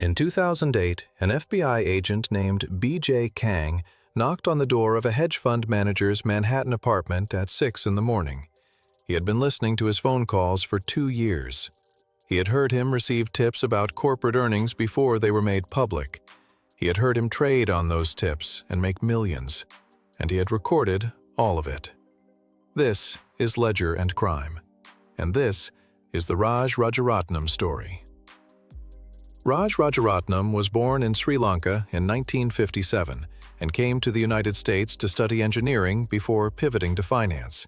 In 2008, an FBI agent named B.J. Kang knocked on the door of a hedge fund manager's Manhattan apartment at 6 in the morning. He had been listening to his phone calls for 2 years. He had heard him receive tips about corporate earnings before they were made public. He had heard him trade on those tips and make millions, and he had recorded all of it. This is Ledger and Crime, and this is the Raj Rajaratnam story. Raj Rajaratnam was born in Sri Lanka in 1957 and came to the United States to study engineering before pivoting to finance.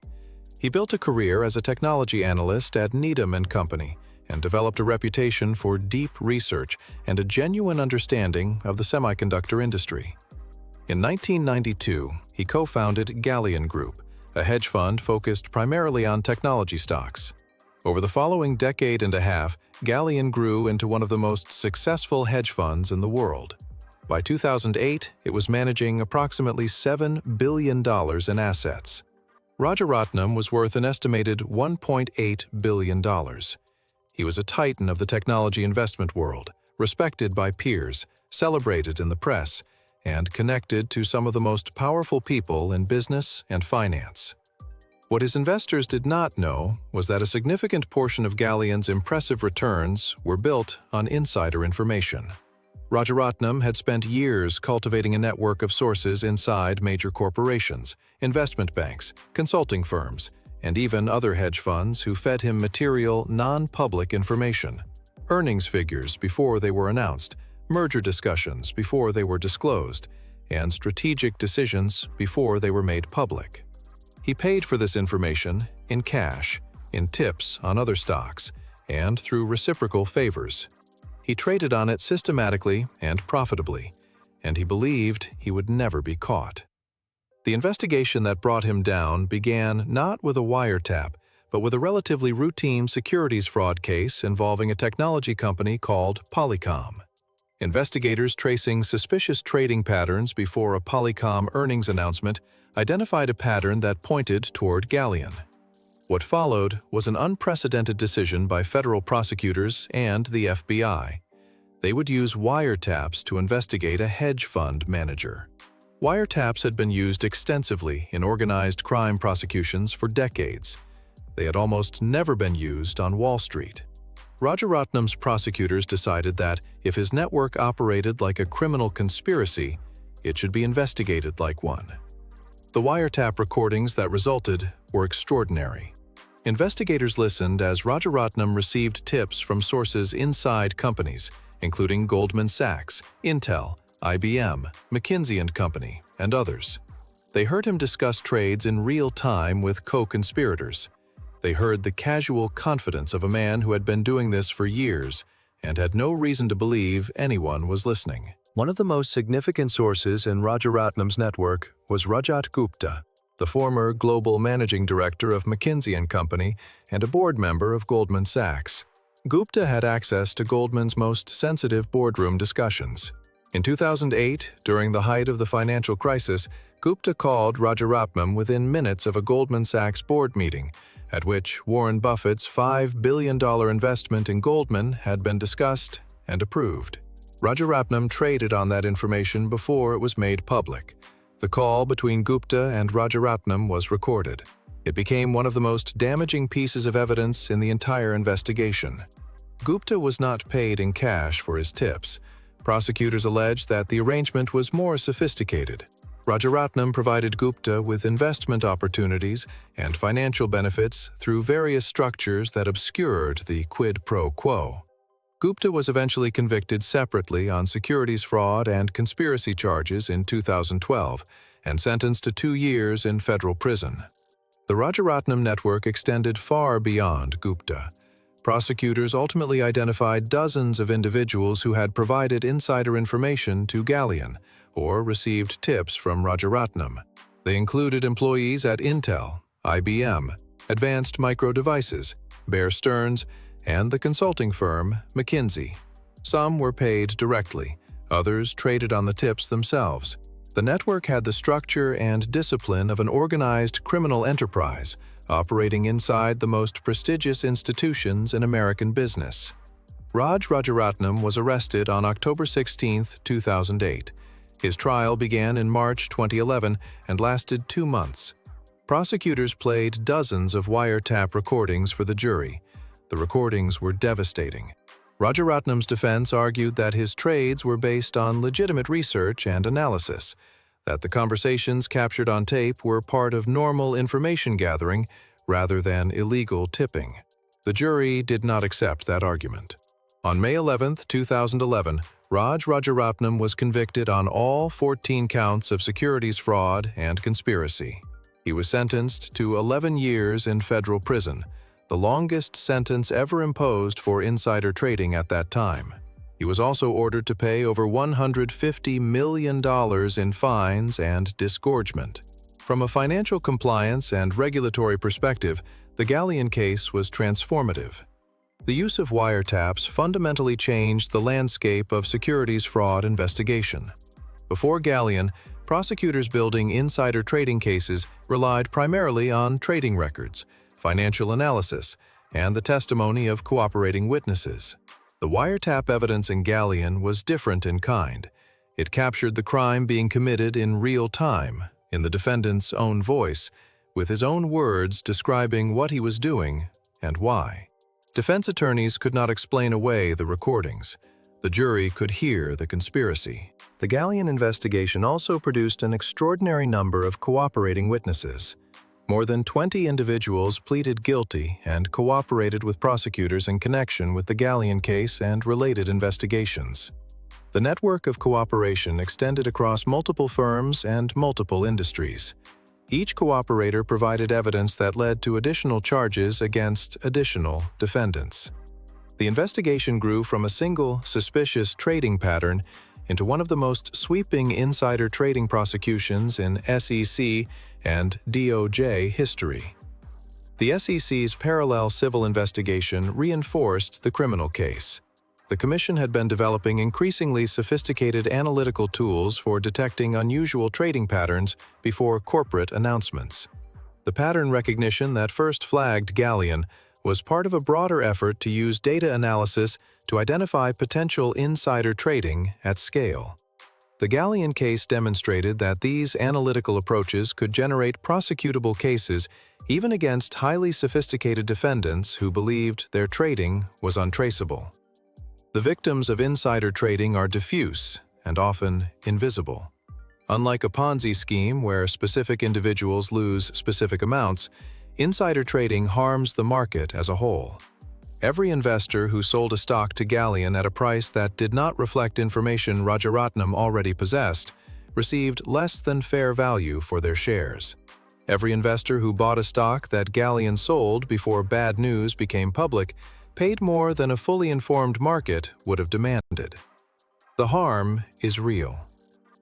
He built a career as a technology analyst at Needham & Company and developed a reputation for deep research and a genuine understanding of the semiconductor industry. In 1992, he co-founded Galleon Group, a hedge fund focused primarily on technology stocks. Over the following decade and a half, Galleon grew into one of the most successful hedge funds in the world. By 2008, it was managing approximately $7 billion in assets. Rajaratnam was worth an estimated $1.8 billion. He was a titan of the technology investment world, respected by peers, celebrated in the press, and connected to some of the most powerful people in business and finance. What his investors did not know was that a significant portion of Galleon's impressive returns were built on insider information. Rajaratnam had spent years cultivating a network of sources inside major corporations, investment banks, consulting firms, and even other hedge funds who fed him material, non-public information. Earnings figures before they were announced, merger discussions before they were disclosed, and strategic decisions before they were made public. He paid for this information in cash, in tips on other stocks, and through reciprocal favors. He traded on it systematically and profitably, and he believed he would never be caught. The investigation that brought him down began not with a wiretap, but with a relatively routine securities fraud case involving a technology company called Polycom. Investigators tracing suspicious trading patterns before a Polycom earnings announcement identified a pattern that pointed toward Galleon. What followed was an unprecedented decision by federal prosecutors and the FBI. They would use wiretaps to investigate a hedge fund manager. Wiretaps had been used extensively in organized crime prosecutions for decades. They had almost never been used on Wall Street. Rajaratnam's prosecutors decided that if his network operated like a criminal conspiracy, it should be investigated like one. The wiretap recordings that resulted were extraordinary. Investigators listened as Rajaratnam received tips from sources inside companies, including Goldman Sachs, Intel, IBM, McKinsey & Company, and others. They heard him discuss trades in real time with co-conspirators. They heard the casual confidence of a man who had been doing this for years and had no reason to believe anyone was listening. One of the most significant sources in Rajaratnam's network was Rajat Gupta, the former global managing director of McKinsey & Company and a board member of Goldman Sachs. Gupta had access to Goldman's most sensitive boardroom discussions. In 2008, during the height of the financial crisis, Gupta called Rajaratnam within minutes of a Goldman Sachs board meeting, at which Warren Buffett's $5 billion investment in Goldman had been discussed and approved. Rajaratnam traded on that information before it was made public. The call between Gupta and Rajaratnam was recorded. It became one of the most damaging pieces of evidence in the entire investigation. Gupta was not paid in cash for his tips. Prosecutors alleged that the arrangement was more sophisticated. Rajaratnam provided Gupta with investment opportunities and financial benefits through various structures that obscured the quid pro quo. Gupta was eventually convicted separately on securities fraud and conspiracy charges in 2012 and sentenced to 2 years in federal prison. The Rajaratnam network extended far beyond Gupta. Prosecutors ultimately identified dozens of individuals who had provided insider information to Galleon or received tips from Rajaratnam. They included employees at Intel, IBM, Advanced Micro Devices, Bear Stearns, and the consulting firm McKinsey. Some were paid directly, others traded on the tips themselves. The network had the structure and discipline of an organized criminal enterprise, operating inside the most prestigious institutions in American business. Raj Rajaratnam was arrested on October 16, 2008. His trial began in March 2011 and lasted 2 months. Prosecutors played dozens of wiretap recordings for the jury. The recordings were devastating. Rajaratnam's defense argued that his trades were based on legitimate research and analysis, that the conversations captured on tape were part of normal information gathering rather than illegal tipping. The jury did not accept that argument. On May 11, 2011, Raj Rajaratnam was convicted on all 14 counts of securities fraud and conspiracy. He was sentenced to 11 years in federal prison, the longest sentence ever imposed for insider trading at that time. He was also ordered to pay over $150 million in fines and disgorgement. From a financial compliance and regulatory perspective, the Galleon case was transformative. The use of wiretaps fundamentally changed the landscape of securities fraud investigation. Before Galleon, prosecutors building insider trading cases relied primarily on trading records, financial analysis, and the testimony of cooperating witnesses. The wiretap evidence in Galleon was different in kind. It captured the crime being committed in real time, in the defendant's own voice, with his own words describing what he was doing and why. Defense attorneys could not explain away the recordings. The jury could hear the conspiracy. The Galleon investigation also produced an extraordinary number of cooperating witnesses. More than 20 individuals pleaded guilty and cooperated with prosecutors in connection with the Galleon case and related investigations. The network of cooperation extended across multiple firms and multiple industries. Each cooperator provided evidence that led to additional charges against additional defendants. The investigation grew from a single suspicious trading pattern into one of the most sweeping insider trading prosecutions in SEC and DOJ history. The SEC's parallel civil investigation reinforced the criminal case. The Commission had been developing increasingly sophisticated analytical tools for detecting unusual trading patterns before corporate announcements. The pattern recognition that first flagged Galleon was part of a broader effort to use data analysis to identify potential insider trading at scale. The Galleon case demonstrated that these analytical approaches could generate prosecutable cases even against highly sophisticated defendants who believed their trading was untraceable. The victims of insider trading are diffuse and often invisible. Unlike a Ponzi scheme where specific individuals lose specific amounts, insider trading harms the market as a whole. Every investor who sold a stock to Galleon at a price that did not reflect information Rajaratnam already possessed received less than fair value for their shares. Every investor who bought a stock that Galleon sold before bad news became public paid more than a fully informed market would have demanded. The harm is real,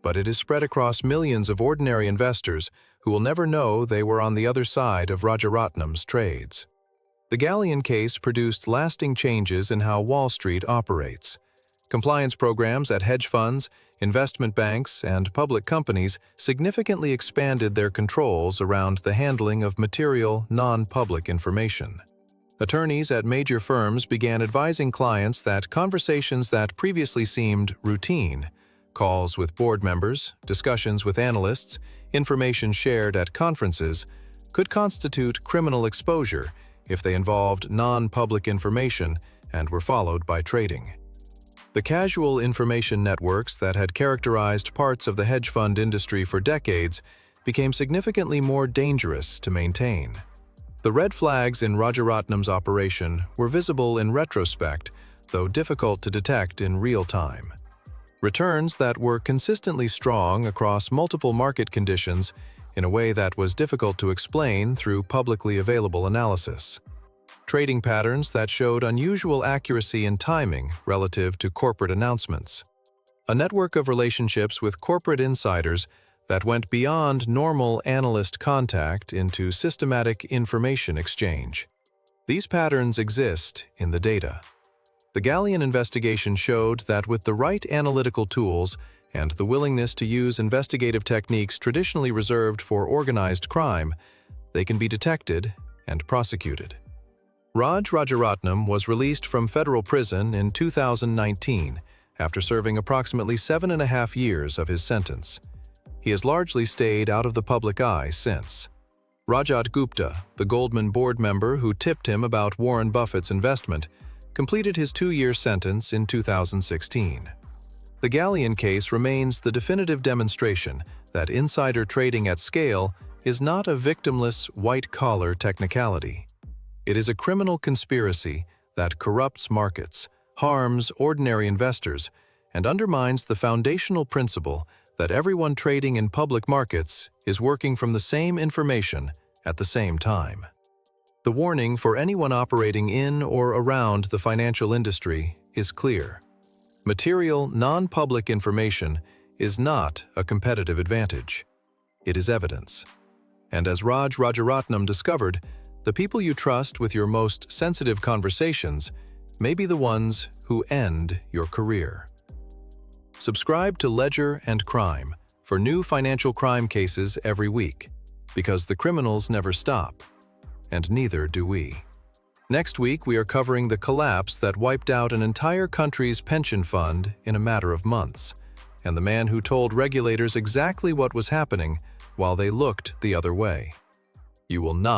but it is spread across millions of ordinary investors who will never know they were on the other side of Rajaratnam's trades. The Galleon case produced lasting changes in how Wall Street operates. Compliance programs at hedge funds, investment banks, and public companies significantly expanded their controls around the handling of material, non-public information. Attorneys at major firms began advising clients that conversations that previously seemed routine, calls with board members, discussions with analysts, information shared at conferences, could constitute criminal exposure if they involved non-public information and were followed by trading. The casual information networks that had characterized parts of the hedge fund industry for decades became significantly more dangerous to maintain. The red flags in Rajaratnam's operation were visible in retrospect, though difficult to detect in real time. Returns that were consistently strong across multiple market conditions in a way that was difficult to explain through publicly available analysis. Trading patterns that showed unusual accuracy and timing relative to corporate announcements. A network of relationships with corporate insiders that went beyond normal analyst contact into systematic information exchange. These patterns exist in the data. The Galleon investigation showed that with the right analytical tools and the willingness to use investigative techniques traditionally reserved for organized crime, they can be detected and prosecuted. Raj Rajaratnam was released from federal prison in 2019 after serving approximately 7.5 years of his sentence. He has largely stayed out of the public eye since. Rajat Gupta, the Goldman board member who tipped him about Warren Buffett's investment, completed his 2-year sentence in 2016. The Galleon case remains the definitive demonstration that insider trading at scale is not a victimless, white-collar technicality. It is a criminal conspiracy that corrupts markets, harms ordinary investors, and undermines the foundational principle that everyone trading in public markets is working from the same information at the same time. The warning for anyone operating in or around the financial industry is clear. Material, non-public information is not a competitive advantage. It is evidence. And as Raj Rajaratnam discovered, the people you trust with your most sensitive conversations may be the ones who end your career. Subscribe to Ledger and Crime for new financial crime cases every week, because the criminals never stop, and neither do we. Next week, we are covering the collapse that wiped out an entire country's pension fund in a matter of months, and the man who told regulators exactly what was happening while they looked the other way. You will not